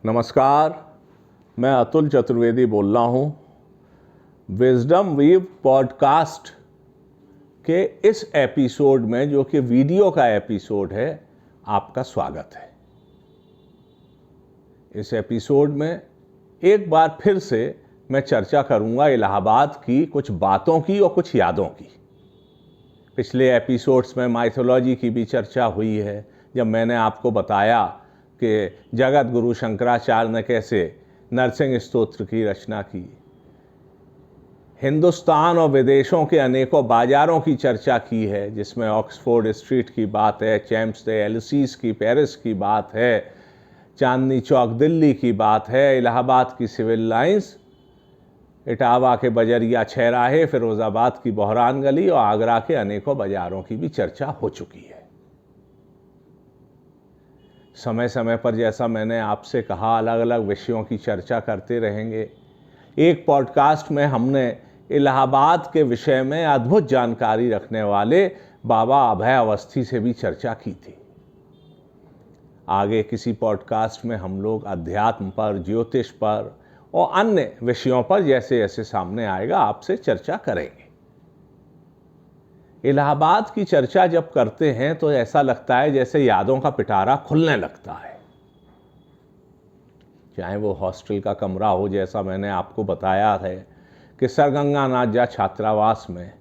नमस्कार, मैं अतुल चतुर्वेदी बोल रहा हूँ। विजडम वीव पॉडकास्ट के इस एपिसोड में, जो कि वीडियो का एपिसोड है, आपका स्वागत है। इस एपिसोड में एक बार फिर से मैं चर्चा करूँगा इलाहाबाद की कुछ बातों की और कुछ यादों की। पिछले एपिसोड्स में माइथोलॉजी की भी चर्चा हुई है, जब मैंने आपको बताया कि जगत गुरु शंकराचार्य ने कैसे नरसिंह स्तोत्र की रचना की। हिंदुस्तान और विदेशों के अनेकों बाज़ारों की चर्चा की है, जिसमें ऑक्सफोर्ड स्ट्रीट की बात है, चैम्प्स डे एलिसीज की पेरिस की बात है, चांदनी चौक दिल्ली की बात है, इलाहाबाद की सिविल लाइंस, इटावा के बजरिया छहराहे, फिरोज़ाबाद की बहरान गली और आगरा के अनेकों बाज़ारों की भी चर्चा हो चुकी है। समय समय पर, जैसा मैंने आपसे कहा, अलग अलग विषयों की चर्चा करते रहेंगे। एक पॉडकास्ट में हमने इलाहाबाद के विषय में अद्भुत जानकारी रखने वाले बाबा अभय अवस्थी से भी चर्चा की थी। आगे किसी पॉडकास्ट में हम लोग अध्यात्म पर, ज्योतिष पर और अन्य विषयों पर जैसे जैसे सामने आएगा आपसे चर्चा करेंगे। इलाहाबाद की चर्चा जब करते हैं तो ऐसा लगता है जैसे यादों का पिटारा खुलने लगता है। चाहे वो हॉस्टल का कमरा हो, जैसा मैंने आपको बताया है कि सरगंगानाथ जा छात्रावास में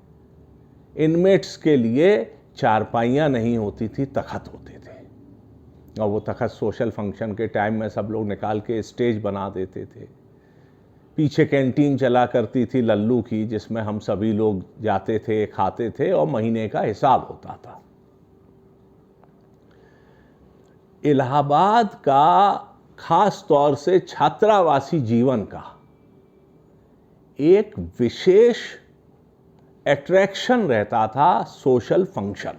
इनमेट्स के लिए चारपाइयाँ नहीं होती थी, तखत होते थे। और वो तखत सोशल फंक्शन के टाइम में सब लोग निकाल के स्टेज बना देते थे। पीछे कैंटीन चला करती थी लल्लू की, जिसमें हम सभी लोग जाते थे, खाते थे और महीने का हिसाब होता था। इलाहाबाद का खास तौर से छात्रावासी जीवन का एक विशेष अट्रैक्शन रहता था, सोशल फंक्शन।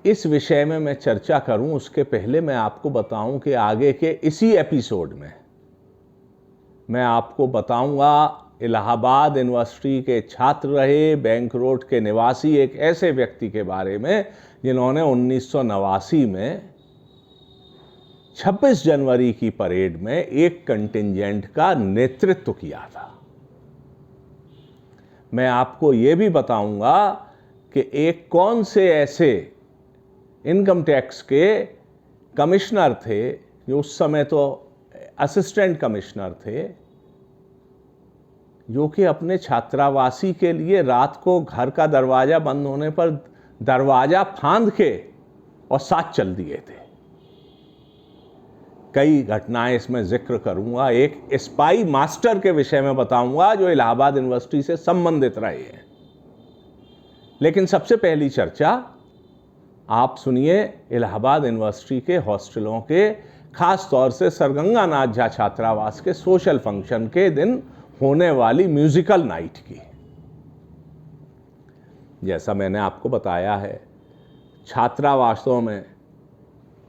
इस विषय में मैं चर्चा करूं उसके पहले मैं आपको बताऊं कि आगे के इसी एपिसोड में मैं आपको बताऊंगा इलाहाबाद यूनिवर्सिटी के छात्र रहे, बैंक रोड के निवासी एक ऐसे व्यक्ति के बारे में जिन्होंने 1989 में 26 जनवरी की परेड में एक कंटिंजेंट का नेतृत्व किया था। मैं आपको यह भी बताऊंगा कि एक कौन से ऐसे इनकम टैक्स के कमिश्नर थे, जो उस समय तो असिस्टेंट कमिश्नर थे, जो कि अपने छात्रावासी के लिए रात को घर का दरवाज़ा बंद होने पर दरवाज़ा फांद के और साथ चल दिए थे। कई घटनाएं इसमें जिक्र करूंगा। एक स्पाई मास्टर के विषय में बताऊंगा जो इलाहाबाद यूनिवर्सिटी से संबंधित रहे हैं। लेकिन सबसे पहली चर्चा आप सुनिए इलाहाबाद यूनिवर्सिटी के हॉस्टलों के, खास तौर से सरगंगानाथ झा छात्रावास के सोशल फंक्शन के दिन होने वाली म्यूजिकल नाइट की। जैसा मैंने आपको बताया है, छात्रावासों में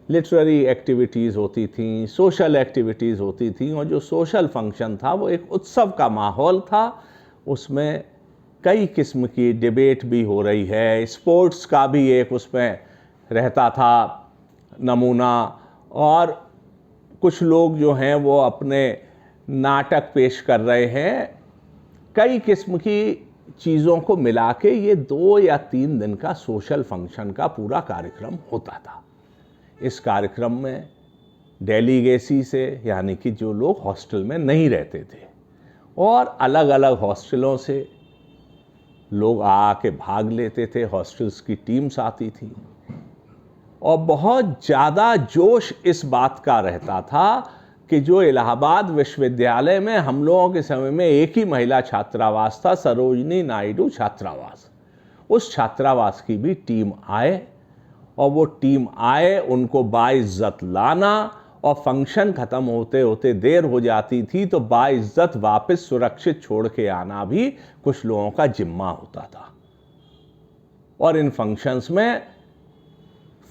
लिटरेरी एक्टिविटीज़ होती थीं, सोशल एक्टिविटीज़ होती थीं, और जो सोशल फंक्शन था वो एक उत्सव का माहौल था। उसमें कई किस्म की डिबेट भी हो रही है, स्पोर्ट्स का भी एक उसमें रहता था नमूना, और कुछ लोग जो हैं वो अपने नाटक पेश कर रहे हैं। कई किस्म की चीज़ों को मिला के ये 2 या 3 दिन का सोशल फंक्शन का पूरा कार्यक्रम होता था। इस कार्यक्रम में डेलीगेसी से, यानी कि जो लोग हॉस्टल में नहीं रहते थे, और अलग अलग हॉस्टलों से लोग आके भाग लेते थे। हॉस्टल्स की टीम्स आती थी और बहुत ज़्यादा जोश इस बात का रहता था कि जो इलाहाबाद विश्वविद्यालय में हम लोगों के समय में एक ही महिला छात्रावास था, सरोजनी नायडू छात्रावास, उस छात्रावास की भी टीम आए, और वो टीम आए, उनको बाइज्जत लाना, और फंक्शन ख़त्म होते होते देर हो जाती थी तो बाइज्जत वापस सुरक्षित छोड़ के आना भी कुछ लोगों का जिम्मा होता था। और इन फंक्शंस में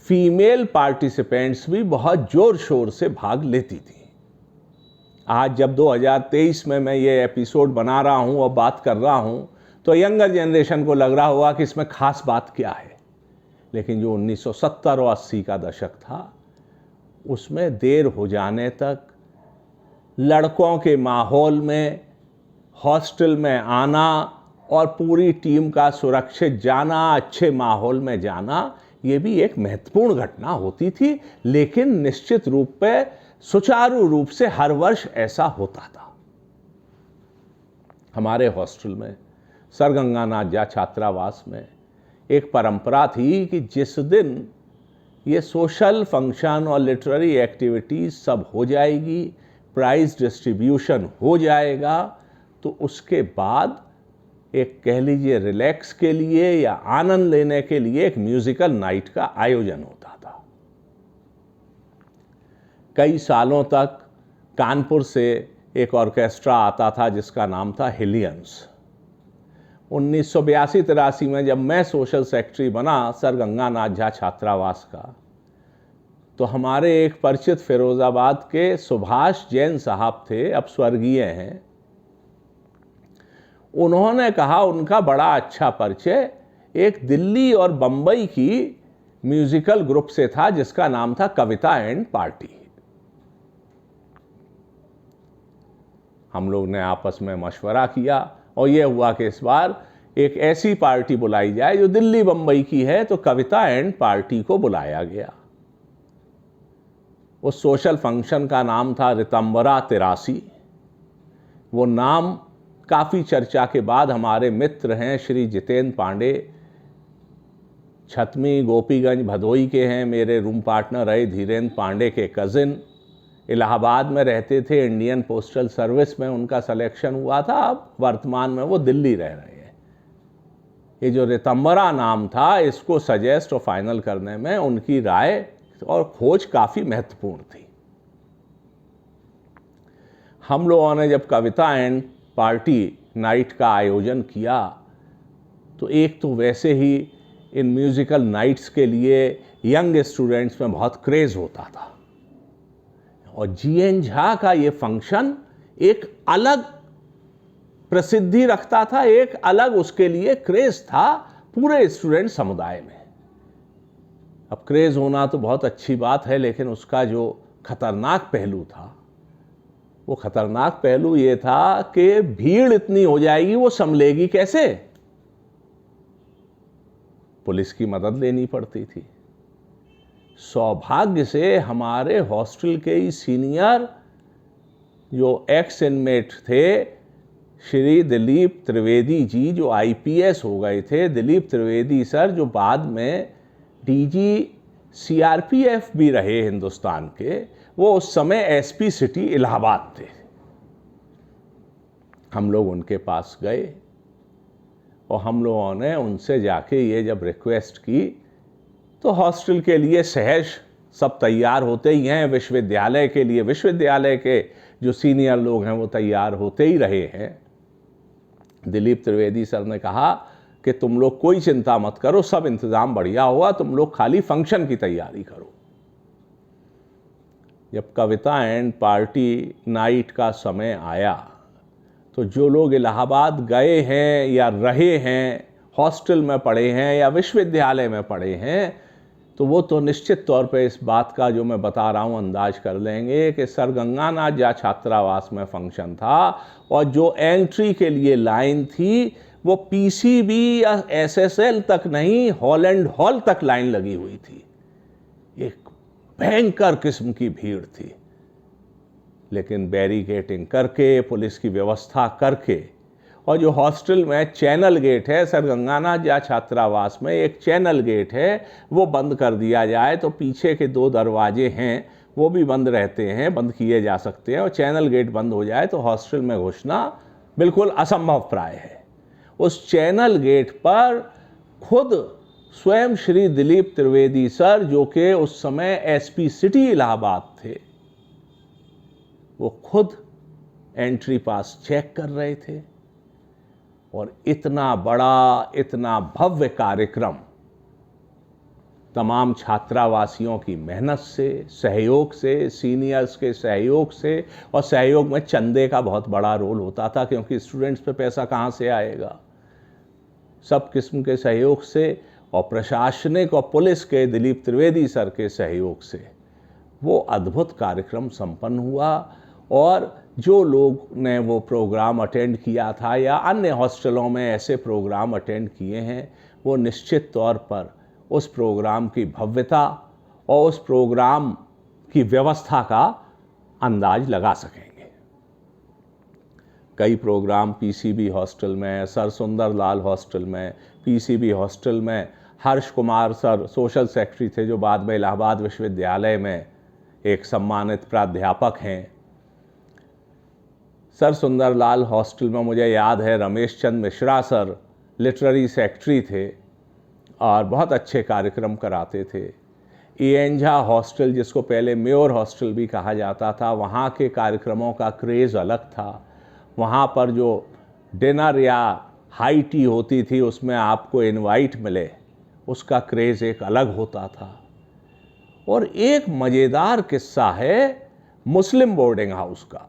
फीमेल पार्टिसिपेंट्स भी बहुत जोर शोर से भाग लेती थी। आज जब 2023 में मैं ये एपिसोड बना रहा हूँ और बात कर रहा हूँ तो यंगर जनरेशन को लग रहा होगा कि इसमें खास बात क्या है, लेकिन जो 1970 और 80 का दशक था उसमें देर हो जाने तक, लड़कों के माहौल में हॉस्टल में आना और पूरी टीम का सुरक्षित जाना, अच्छे माहौल में जाना, ये भी एक महत्वपूर्ण घटना होती थी। लेकिन निश्चित रूप पे सुचारू रूप से हर वर्ष ऐसा होता था। हमारे हॉस्टल में, सर गंगानाथ झा छात्रावास में, एक परंपरा थी कि जिस दिन ये सोशल फंक्शन और लिटरेरी एक्टिविटीज सब हो जाएगी, प्राइज डिस्ट्रीब्यूशन हो जाएगा, तो उसके बाद एक कह लीजिए रिलैक्स के लिए या आनंद लेने के लिए एक म्यूजिकल नाइट का आयोजन होता था। कई सालों तक कानपुर से एक ऑर्केस्ट्रा आता था जिसका नाम था हिलियंस। 1982-83 में जब मैं सोशल सेक्रेटरी बना सर गंगानाथ झा छात्रावास का, तो हमारे एक परिचित फिरोजाबाद के सुभाष जैन साहब थे, अब स्वर्गीय हैं। उन्होंने कहा, उनका बड़ा अच्छा परिचय एक दिल्ली और बंबई की म्यूजिकल ग्रुप से था जिसका नाम था कविता एंड पार्टी। हम लोग ने आपस में मशवरा किया और यह हुआ कि इस बार एक ऐसी पार्टी बुलाई जाए जो दिल्ली बंबई की है, तो कविता एंड पार्टी को बुलाया गया। उस सोशल फंक्शन का नाम था रितंबरा 83। वो नाम काफ़ी चर्चा के बाद हमारे मित्र हैं श्री जितेंद्र पांडे, छतमी गोपीगंज भदोई के हैं, मेरे रूम पार्टनर रहे धीरेन्द्र पांडे के कज़िन, इलाहाबाद में रहते थे, इंडियन पोस्टल सर्विस में उनका सिलेक्शन हुआ था, अब वर्तमान में वो दिल्ली रह रहे हैं। ये जो रितंबरा नाम था, इसको सजेस्ट और फाइनल करने में उनकी राय और खोज काफ़ी महत्वपूर्ण थी। हम लोगों ने जब कविता एंड पार्टी नाइट का आयोजन किया, तो एक तो वैसे ही इन म्यूज़िकल नाइट्स के लिए यंग स्टूडेंट्स में बहुत क्रेज़ होता था, और जीएन झा का ये फंक्शन एक अलग प्रसिद्धि रखता था, एक अलग उसके लिए क्रेज़ था पूरे स्टूडेंट समुदाय में। अब क्रेज़ होना तो बहुत अच्छी बात है, लेकिन उसका जो खतरनाक पहलू था, वो खतरनाक पहलू ये था कि भीड़ इतनी हो जाएगी, वो संभलेगी कैसे? पुलिस की मदद लेनी पड़ती थी। सौभाग्य से हमारे हॉस्टल के ही सीनियर जो एक्स इनमेट थे, श्री दिलीप त्रिवेदी जी, जो आईपीएस हो गए थे, दिलीप त्रिवेदी सर, जो बाद में डीजी सीआरपीएफ भी रहे हिंदुस्तान के, वो उस समय एसपी सिटी इलाहाबाद थे। हम लोग उनके पास गए और हम लोगों ने उनसे जाके ये जब रिक्वेस्ट की, तो हॉस्टल के लिए सहज सब तैयार होते ही हैं, विश्वविद्यालय के लिए विश्वविद्यालय के जो सीनियर लोग हैं वो तैयार होते ही रहे हैं। दिलीप त्रिवेदी सर ने कहा कि तुम लोग कोई चिंता मत करो, सब इंतज़ाम बढ़िया हुआ, तुम लोग खाली फंक्शन की तैयारी करो। जब कविता एंड पार्टी नाइट का समय आया, तो जो लोग इलाहाबाद गए हैं या रहे हैं, हॉस्टल में पढ़े हैं या विश्वविद्यालय में पढ़े हैं, तो वो तो निश्चित तौर पे इस बात का जो मैं बता रहा हूँ अंदाज कर लेंगे कि सर गंगानाथ झा छात्रावास में फंक्शन था, और जो एंट्री के लिए लाइन थी वो पीसीबी या एसएसएल तक नहीं, हॉलैंड हॉल तक लाइन लगी हुई थी। एक भयंकर किस्म की भीड़ थी, लेकिन बैरिकेडिंग करके, पुलिस की व्यवस्था करके, और जो हॉस्टल में चैनल गेट है, सर गंगानाथ झा छात्रावास में एक चैनल गेट है, वो बंद कर दिया जाए तो पीछे के 2 दरवाजे हैं वो भी बंद रहते हैं, बंद किए जा सकते हैं, और चैनल गेट बंद हो जाए तो हॉस्टल में घुसना बिल्कुल असंभव प्राय है। उस चैनल गेट पर खुद स्वयं श्री दिलीप त्रिवेदी सर, जो कि उस समय एसपी सिटी इलाहाबाद थे, वो खुद एंट्री पास चेक कर रहे थे। और इतना बड़ा, इतना भव्य कार्यक्रम तमाम छात्रावासियों की मेहनत से, सहयोग से, सीनियर्स के सहयोग से, और सहयोग में चंदे का बहुत बड़ा रोल होता था, क्योंकि स्टूडेंट्स पे पैसा कहाँ से आएगा, सब किस्म के सहयोग से, और प्रशासनिक और पुलिस के दिलीप त्रिवेदी सर के सहयोग से वो अद्भुत कार्यक्रम संपन्न हुआ और जो लोग ने वो प्रोग्राम अटेंड किया था या अन्य हॉस्टलों में ऐसे प्रोग्राम अटेंड किए हैं, वो निश्चित तौर पर उस प्रोग्राम की भव्यता और उस प्रोग्राम की व्यवस्था का अंदाज लगा सकेंगे। कई प्रोग्राम पीसीबी हॉस्टल में, सर सुंदर लाल हॉस्टल में, पीसीबी हॉस्टल में Harsh Kumar sir social secretary थे, जो बाद में इलाहाबाद विश्वविद्यालय में एक सम्मानित प्राध्यापक हैं। सर सुंदर लाल हॉस्टल में मुझे याद है Ramesh Chandra Mishra sir literary secretary थे और बहुत अच्छे कार्यक्रम कराते थे। इएंजा हॉस्टल, जिसको पहले मेयर हॉस्टल भी कहा जाता था, वहाँ के कार्यक्रमों का क्रेज़ अलग था। वहाँ पर जो डिनर या हाई टी होती थी उसमें आपको इनवाइट मिले, उसका क्रेज़ एक अलग होता था। और एक मज़ेदार किस्सा है मुस्लिम बोर्डिंग हाउस का।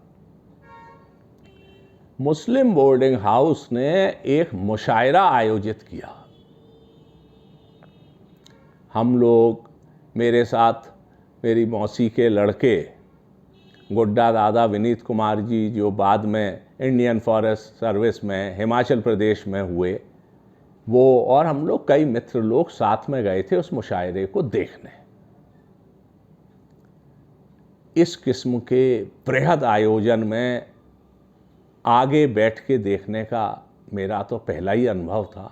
मुस्लिम बोर्डिंग हाउस ने एक मुशायरा आयोजित किया। हम लोग, मेरे साथ मेरी मौसी के लड़के गुड्डा दादा विनीत कुमार जी, जो बाद में इंडियन फॉरेस्ट सर्विस में हिमाचल प्रदेश में हुए, वो और हम लोग कई मित्र लोग साथ में गए थे उस मुशायरे को देखने। इस किस्म के बृहद आयोजन में आगे बैठ के देखने का मेरा तो पहला ही अनुभव था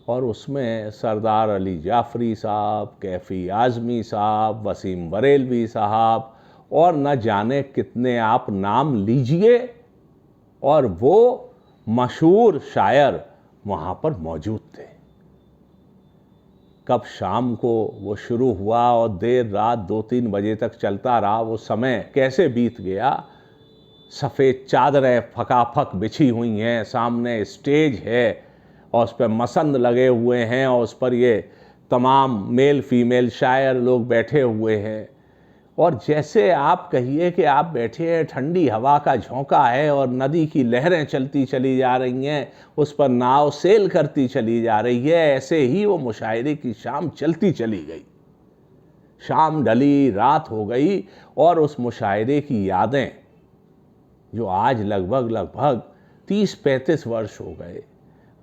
और उसमें सरदार अली जाफरी साहब, कैफ़ी आज़मी साहब, वसीम बरेलवी साहब और न जाने कितने आप नाम लीजिए, और वो मशहूर शायर वहाँ पर मौजूद थे। कब शाम को वो शुरू हुआ और देर रात 2-3 बजे तक चलता रहा, वो समय कैसे बीत गया। सफ़ेद चादरें फकाफक बिछी हुई हैं, सामने स्टेज है और उस पर मसंद लगे हुए हैं और उस पर ये तमाम मेल फीमेल शायर लोग बैठे हुए हैं। और जैसे आप कहिए कि आप बैठे हैं, ठंडी हवा का झोंका है और नदी की लहरें चलती चली जा रही हैं, उस पर नाव सेल करती चली जा रही है, ऐसे ही वो मुशायरे की शाम चलती चली गई। शाम ढली, रात हो गई और उस मुशायरे की यादें, जो आज लगभग 30-35 वर्ष हो गए,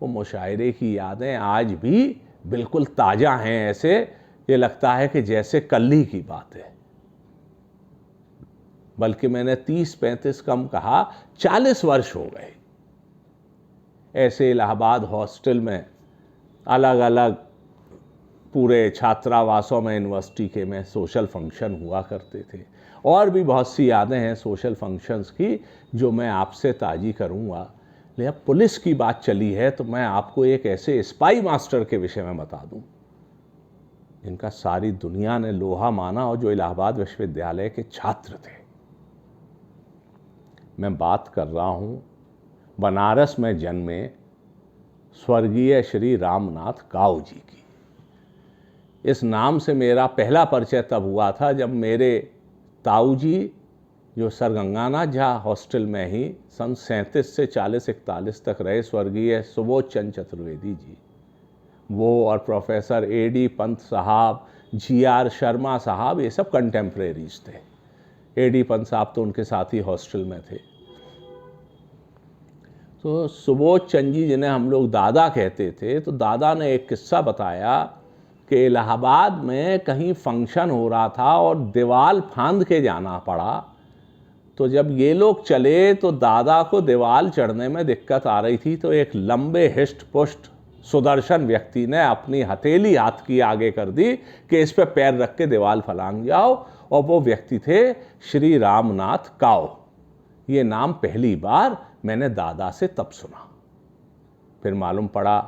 वो मुशायरे की यादें आज भी बिल्कुल ताज़ा हैं। ऐसे ये लगता है कि जैसे कल ही की बात है। बल्कि मैंने 30-35 कम कहा, 40 वर्ष हो गए। ऐसे इलाहाबाद हॉस्टल में अलग अलग पूरे छात्रावासों में, यूनिवर्सिटी के में सोशल फंक्शन हुआ करते थे। और भी बहुत सी यादें हैं सोशल फंक्शंस की जो मैं आपसे ताज़ी करूँगा। लेकिन पुलिस की बात चली है तो मैं आपको एक ऐसे स्पाई मास्टर के विषय में बता दूं जिनका सारी दुनिया ने लोहा माना और जो इलाहाबाद विश्वविद्यालय के छात्र थे। मैं बात कर रहा हूँ बनारस में जन्मे स्वर्गीय श्री रामनाथ काऊ जी की। इस नाम से मेरा पहला परिचय तब हुआ था जब मेरे ताऊ जी, जो सर गंगानाथ झा हॉस्टल में ही सन 37 से 40-41 तक रहे, स्वर्गीय सुबोध चंद चतुर्वेदी जी, वो और प्रोफेसर A.D. पंत साहब, G.R. शर्मा साहब, ये सब कंटेम्प्रेरीज थे। A.D. पंत साहब तो उनके साथ ही हॉस्टल में थे। तो सुबोध चंद जी, जिन्हें हम लोग दादा कहते थे, तो दादा ने एक किस्सा बताया कि इलाहाबाद में कहीं फंक्शन हो रहा था और दीवार फांद के जाना पड़ा। तो जब ये लोग चले तो दादा को दीवार चढ़ने में दिक्कत आ रही थी, तो एक लंबे हिष्ट पुष्ट सुदर्शन व्यक्ति ने अपनी हथेली हाथ की आगे कर दी कि इस पे पैर रख के दीवार फलांग जाओ, और वो व्यक्ति थे श्री रामनाथ काऊ। ये नाम पहली बार मैंने दादा से तब सुना। फिर मालूम पड़ा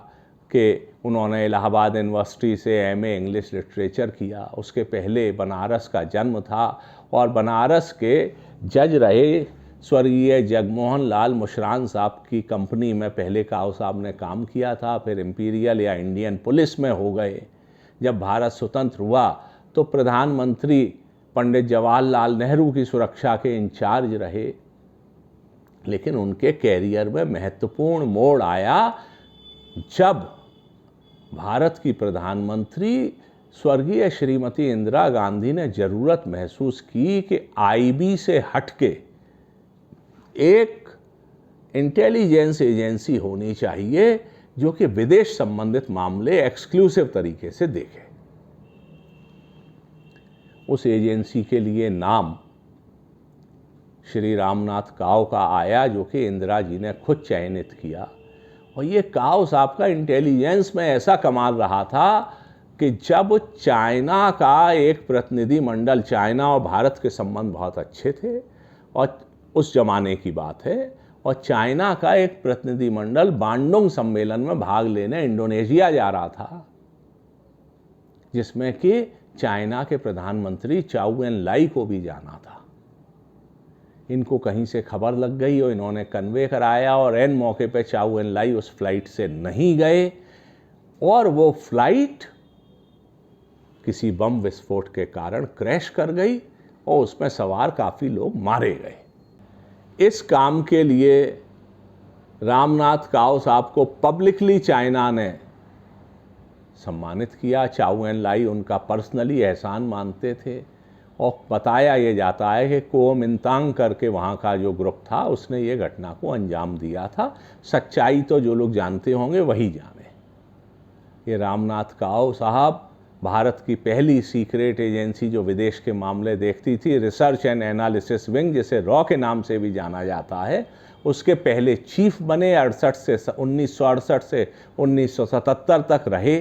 कि उन्होंने इलाहाबाद यूनिवर्सिटी से M.A. इंग्लिश लिटरेचर किया। उसके पहले बनारस का जन्म था और बनारस के जज रहे स्वर्गीय जगमोहन लाल मुशरान साहब की कंपनी में पहले काऊ साहब ने काम किया था। फिर इंपीरियल या इंडियन पुलिस में हो गए। जब भारत स्वतंत्र हुआ तो प्रधानमंत्री पंडित जवाहरलाल नेहरू की सुरक्षा के इंचार्ज रहे। लेकिन उनके कैरियर में महत्वपूर्ण मोड़ आया जब भारत की प्रधानमंत्री स्वर्गीय श्रीमती इंदिरा गांधी ने ज़रूरत महसूस की कि आईबी से हटके एक इंटेलिजेंस एजेंसी होनी चाहिए जो कि विदेश संबंधित मामले एक्सक्लूसिव तरीके से देखे। उस एजेंसी के लिए नाम श्री रामनाथ काव का आया, जो कि इंदिरा जी ने खुद चयनित किया। और ये काव साहब का इंटेलिजेंस में ऐसा कमाल रहा था कि जब चाइना का एक प्रतिनिधिमंडल, चाइना और भारत के संबंध बहुत अच्छे थे और उस जमाने की बात है, और चाइना का एक प्रतिनिधिमंडल बांडोंग सम्मेलन में भाग लेने इंडोनेशिया जा रहा था, जिसमें कि चाइना के प्रधानमंत्री चाउ एन लाई को भी जाना था। इनको कहीं से खबर लग गई और इन्होंने कन्वे कराया, और एन मौके पे चाउ एन लाई उस फ्लाइट से नहीं गए और वो फ्लाइट किसी बम विस्फोट के कारण क्रैश कर गई और उसमें सवार काफ़ी लोग मारे गए। इस काम के लिए रामनाथ काव साहब को पब्लिकली चाइना ने सम्मानित किया। चाउ एन लाई उनका पर्सनली एहसान मानते थे और बताया ये जाता है कि कुओमिंतांग करके वहाँ का जो ग्रुप था उसने ये घटना को अंजाम दिया था। सच्चाई तो जो लोग जानते होंगे वही जाने। ये रामनाथ काव साहब भारत की पहली सीक्रेट एजेंसी जो विदेश के मामले देखती थी, रिसर्च एंड एनालिसिस विंग, जिसे रॉ के नाम से भी जाना जाता है, उसके पहले चीफ बने। 1968 से 1977 तक रहे।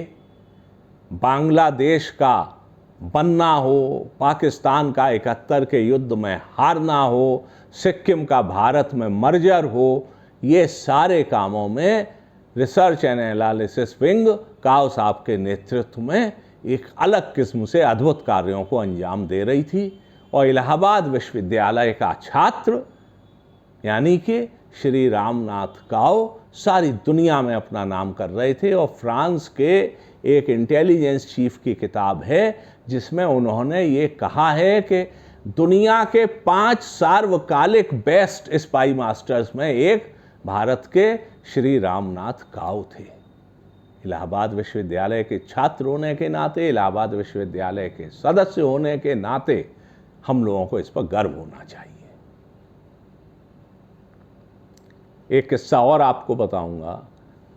बांग्लादेश का बनना हो, पाकिस्तान का 71 के युद्ध में हारना हो, सिक्किम का भारत में मर्जर हो, ये सारे कामों में रिसर्च एंड एनालिसिस विंग काव साहब के नेतृत्व में एक अलग किस्म से अद्भुत कार्यों को अंजाम दे रही थी। और इलाहाबाद विश्वविद्यालय का छात्र यानी कि श्री रामनाथ काव सारी दुनिया में अपना नाम कर रहे थे। और फ्रांस के एक इंटेलिजेंस चीफ की किताब है जिसमें उन्होंने ये कहा है कि दुनिया के 5 सार्वकालिक बेस्ट स्पाई मास्टर्स में एक भारत के श्री रामनाथ काव थे। इलाहाबाद विश्वविद्यालय के छात्र होने के नाते, इलाहाबाद विश्वविद्यालय के सदस्य होने के नाते हम लोगों को इस पर गर्व होना चाहिए। एक किस्सा और आपको बताऊंगा।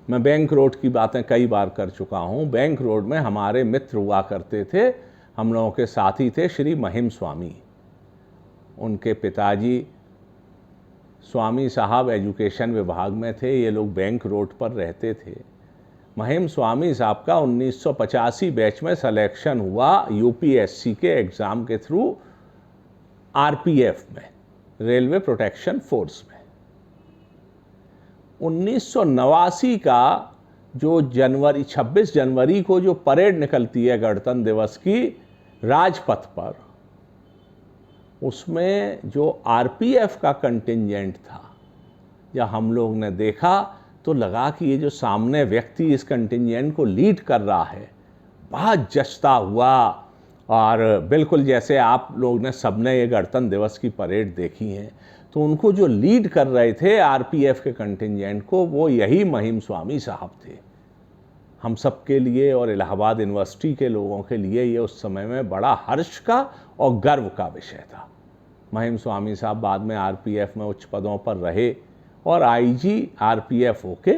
मैं बैंक रोड की बातें कई बार कर चुका हूं। बैंक रोड में हमारे मित्र हुआ करते थे, हम लोगों के साथी थे श्री महिम स्वामी। उनके पिताजी स्वामी साहब एजुकेशन विभाग में थे। ये लोग बैंक रोड पर रहते थे। महिम स्वामी साहब का 1985 बैच में सिलेक्शन हुआ यूपीएससी के एग्ज़ाम के थ्रू आरपीएफ में, रेलवे प्रोटेक्शन फोर्स में। 1989 का जो 26 जनवरी को जो परेड निकलती है गणतंत्र दिवस की राजपथ पर, उसमें जो आरपीएफ का कंटिंजेंट था, जब हम लोग ने देखा तो लगा कि ये जो सामने व्यक्ति इस कंटिंजेंट को लीड कर रहा है बहुत जचता हुआ, और बिल्कुल जैसे आप लोग ने सबने ये गणतंत्र दिवस की परेड देखी है, तो उनको जो लीड कर रहे थे आरपीएफ के कंटिंजेंट को, वो यही महिम स्वामी साहब थे। हम सब के लिए और इलाहाबाद यूनिवर्सिटी के लोगों के लिए ये उस समय में बड़ा हर्ष का और गर्व का विषय था। महिम स्वामी साहब बाद में आरपीएफ में उच्च पदों पर रहे और आईजी आरपीएफ होके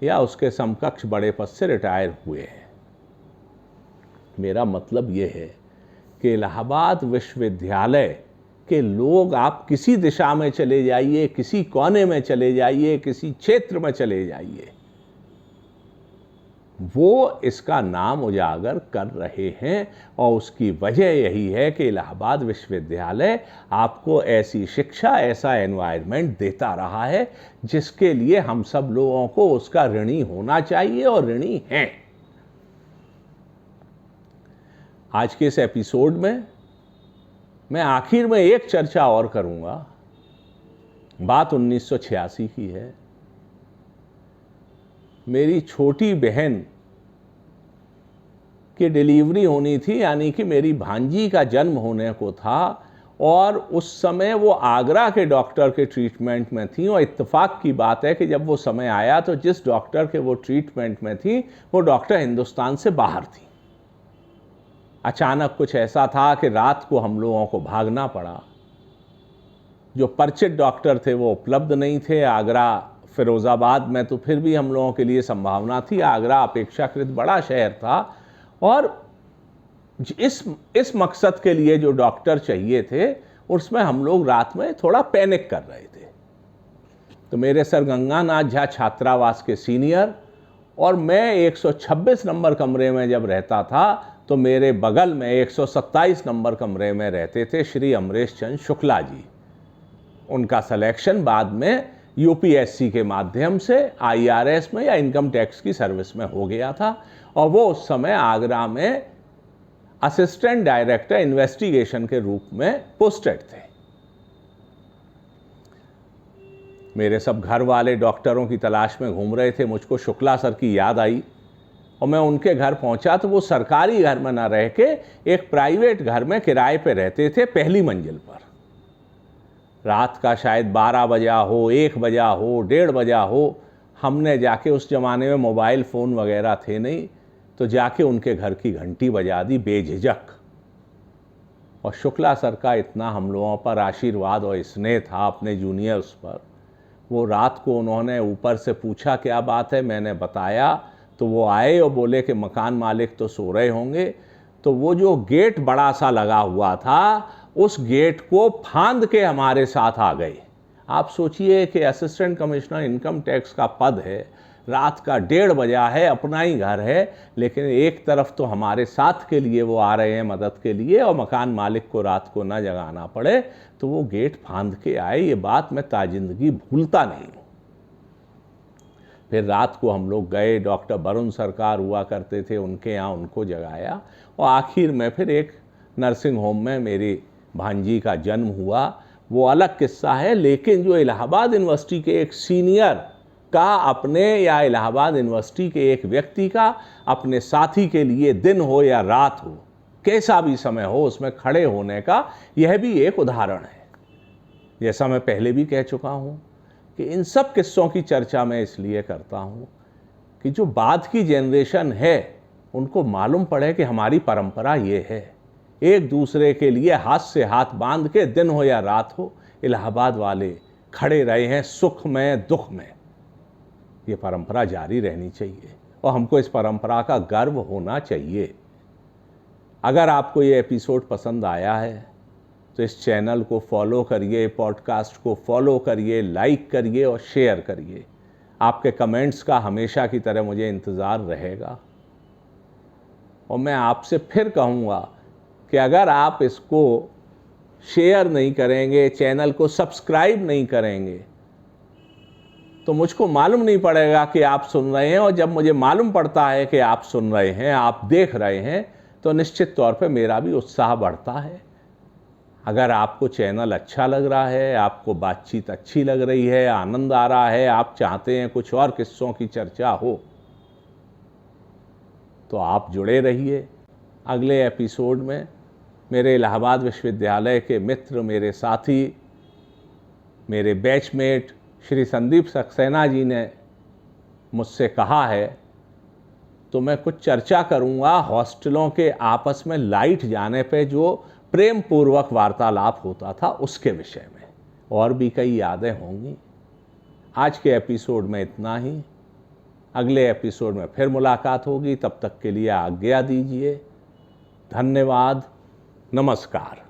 या उसके समकक्ष बड़े पद से रिटायर हुए हैं। मेरा मतलब ये है कि इलाहाबाद विश्वविद्यालय के लोग, आप किसी दिशा में चले जाइए, किसी कोने में चले जाइए, किसी क्षेत्र में चले जाइए, वो इसका नाम उजागर कर रहे हैं। और उसकी वजह यही है कि इलाहाबाद विश्वविद्यालय आपको ऐसी शिक्षा, ऐसा एनवायरनमेंट देता रहा है जिसके लिए हम सब लोगों को उसका ऋणी होना चाहिए और ऋणी हैं। आज के इस एपिसोड में मैं आखिर में एक चर्चा और करूंगा। बात 1986 की है। मेरी छोटी बहन की डिलीवरी होनी थी, यानी कि मेरी भांजी का जन्म होने को था, और उस समय वो आगरा के डॉक्टर के ट्रीटमेंट में थी। और इत्तेफाक की बात है कि जब वो समय आया तो जिस डॉक्टर के वो ट्रीटमेंट में थी वो डॉक्टर हिंदुस्तान से बाहर थी। अचानक कुछ ऐसा था कि रात को हम लोगों को भागना पड़ा। जो परिचित डॉक्टर थे वो उपलब्ध नहीं थे। आगरा, फिरोज़ाबाद में तो फिर भी हम लोगों के लिए संभावना थी। आगरा अपेक्षाकृत बड़ा शहर था और इस मकसद के लिए जो डॉक्टर चाहिए थे उसमें हम लोग रात में थोड़ा पैनिक कर रहे थे। तो मेरे सर गंगानाथ झा छात्रावास के सीनियर और मैं 126 नंबर कमरे में जब रहता था तो मेरे बगल में 127 नंबर कमरे में रहते थे श्री अमरेश चंद्र शुक्ला जी। उनका सिलेक्शन बाद में यूपीएससी के माध्यम से आईआरएस में या इनकम टैक्स की सर्विस में हो गया था और वो उस समय आगरा में असिस्टेंट डायरेक्टर इन्वेस्टिगेशन के रूप में पोस्टेड थे। मेरे सब घर वाले डॉक्टरों की तलाश में घूम रहे थे। मुझको शुक्ला सर की याद आई और मैं उनके घर पहुंचा तो वो सरकारी घर में ना रह के एक प्राइवेट घर में किराए पे रहते थे, पहली मंजिल पर। रात का शायद 12 बजा हो, 1 बजा हो, 1:30 बजा हो, हमने जाके, उस ज़माने में मोबाइल फ़ोन वगैरह थे नहीं, तो जाके उनके घर की घंटी बजा दी बेझिझक। और शुक्ला सर का इतना हम लोगों पर आशीर्वाद और स्नेह था अपने जूनियर्स पर। वो रात को उन्होंने ऊपर से पूछा क्या बात है, मैंने बताया तो वो आए और बोले कि मकान मालिक तो सो रहे होंगे। तो वो जो गेट बड़ा सा लगा हुआ था उस गेट को फांद के हमारे साथ आ गए। आप सोचिए कि असिस्टेंट कमिश्नर इनकम टैक्स का पद है, रात का 1:30 बजा है, अपना ही घर है, लेकिन एक तरफ तो हमारे साथ के लिए वो आ रहे हैं मदद के लिए और मकान मालिक को रात को न जगाना पड़े, तो वो गेट फांद के आए। ये बात मैं ताजिंदगी भूलता नहीं हूँ। फिर रात को हम लोग गए, डॉक्टर वरुण सरकार हुआ करते थे उनके यहाँ, उनको जगाया और आखिर में फिर एक नर्सिंग होम में मेरी भांजी का जन्म हुआ। वो अलग किस्सा है, लेकिन जो इलाहाबाद यूनिवर्सिटी के एक सीनियर का अपने, या इलाहाबाद यूनिवर्सिटी के एक व्यक्ति का अपने साथी के लिए दिन हो या रात हो, कैसा भी समय हो, उसमें खड़े होने का यह भी एक उदाहरण है। जैसा मैं पहले भी कह चुका हूँ कि इन सब किस्सों की चर्चा मैं इसलिए करता हूँ कि जो बाद की जनरेशन है उनको मालूम पड़े कि हमारी परंपरा ये है, एक दूसरे के लिए हाथ से हाथ बांध के दिन हो या रात हो इलाहाबाद वाले खड़े रहे हैं, सुख में दुख में। ये परंपरा जारी रहनी चाहिए और हमको इस परंपरा का गर्व होना चाहिए। अगर आपको ये एपिसोड पसंद आया है तो इस चैनल को फॉलो करिए, पॉडकास्ट को फॉलो करिए, लाइक करिए और शेयर करिए। आपके कमेंट्स का हमेशा की तरह मुझे इंतज़ार रहेगा। और मैं आपसे फिर कहूँगा कि अगर आप इसको शेयर नहीं करेंगे, चैनल को सब्सक्राइब नहीं करेंगे, तो मुझको मालूम नहीं पड़ेगा कि आप सुन रहे हैं। और जब मुझे मालूम पड़ता है कि आप सुन रहे हैं, आप देख रहे हैं, तो निश्चित तौर पे मेरा भी उत्साह बढ़ता है। अगर आपको चैनल अच्छा लग रहा है, आपको बातचीत अच्छी लग रही है, आनंद आ रहा है, आप चाहते हैं कुछ और किस्सों की चर्चा हो, तो आप जुड़े रहिए। अगले एपिसोड में मेरे इलाहाबाद विश्वविद्यालय के मित्र, मेरे साथी, मेरे बैचमेट श्री संदीप सक्सेना जी ने मुझसे कहा है, तो मैं कुछ चर्चा करूंगा हॉस्टलों के आपस में लाइट जाने पे जो प्रेम पूर्वक वार्तालाप होता था उसके विषय में। और भी कई यादें होंगी। आज के एपिसोड में इतना ही। अगले एपिसोड में फिर मुलाकात होगी। तब तक के लिए आज्ञा दीजिए। धन्यवाद। नमस्कार।